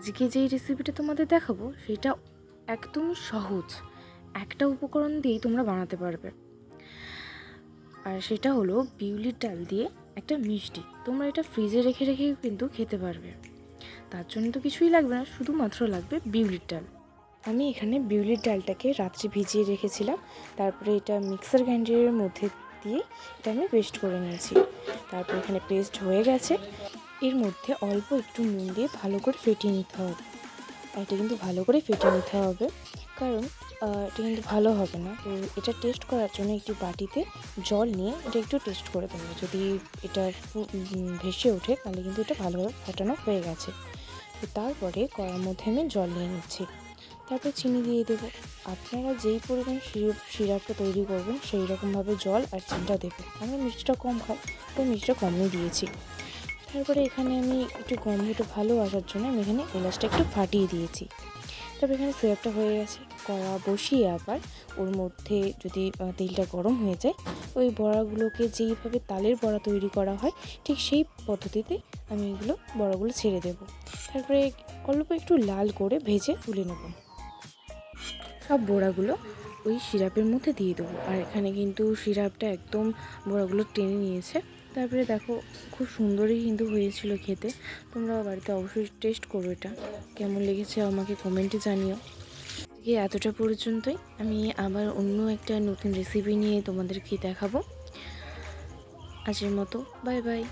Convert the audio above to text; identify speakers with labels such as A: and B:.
A: আজকে যেই রেসিপিটা তোমাদের দেখাবো সেটা একদমই সহজ, একটা উপকরণ দিয়েই তোমরা বানাতে পারবে। আর সেটা হলো বিউলির ডাল দিয়ে একটা মিষ্টি। তোমরা এটা ফ্রিজে রেখে রেখে কিন্তু খেতে পারবে। তার জন্য তো কিছুই লাগবে না, শুধুমাত্র লাগবে বিউলির ডাল। আমি এখানে বিউলির ডালটাকে রাত্রে ভিজিয়ে রেখেছিলাম, তারপরে এটা মিক্সার গ্রাইন্ডারের মধ্যে দিয়ে এটা আমি পেস্ট করে নিয়েছি। তারপর এখানে পেস্ট হয়ে গেছে। এর মধ্যে অল্প একটু নুন দিয়ে ভালো করে ফেটিয়ে নিতে হবে। এটা কিন্তু ভালো করে ফেটিয়ে নিতে হবে, কারণ এটা কিন্তু ভালো হবে না। তো এটা টেস্ট করার জন্য একটি বাটিতে জল নিয়ে এটা একটু টেস্ট করে দেবো। যদি এটা ভেসে ওঠে তাহলে কিন্তু এটা ভালোভাবে ফাটানো হয়ে গেছে। তো তারপরে কড়ার মধ্যে আমি জল নিয়ে নিচ্ছি, তারপর চিনি দিয়ে দেবো। আপনারা যেই পরিমাণ সিরাপটা তৈরি করবেন সেই রকমভাবে জল আর চিনিটা দেবেন। আমি মিষ্টিটা কম খাই, তাই মিষ্টিটা কমই দিয়েছি। তারপরে এখানে আমি একটু গন্ধটা ভালো আসার জন্য আমি এখানে এলাচটা একটু ফাটিয়ে দিয়েছি। তারপর এখানে সিরাপটা হয়ে গেছে। কড়া বসিয়ে আবার ওর মধ্যে যদি তেলটা গরম হয়ে যায়, ওই বড়াগুলোকে যেইভাবে তালের বড়া তৈরি করা হয় ঠিক সেই পদ্ধতিতে আমি এগুলো বড়াগুলো ছেড়ে দেব। তারপরে অল্প একটু লাল করে ভেজে তুলে নেব। সব বড়াগুলো ওই সিরাপের মধ্যে দিয়ে দেবো। আর এখানে কিন্তু সিরাপটা একদম বড়াগুলো টেনে নিয়েছে। তারপরে দেখো, খুব সুন্দরই কিন্তু হয়েছিল খেতে। তোমরা বাড়িতে অবশ্যই টেস্ট করো, এটা কেমন লেগেছে আমাকে কমেন্টে জানিও। আজকে এতটা পর্যন্তই। আমি আবার অন্য একটা নতুন রেসিপি নিয়ে তোমাদেরকে দেখাবো। আজকের মতো বাই বাই।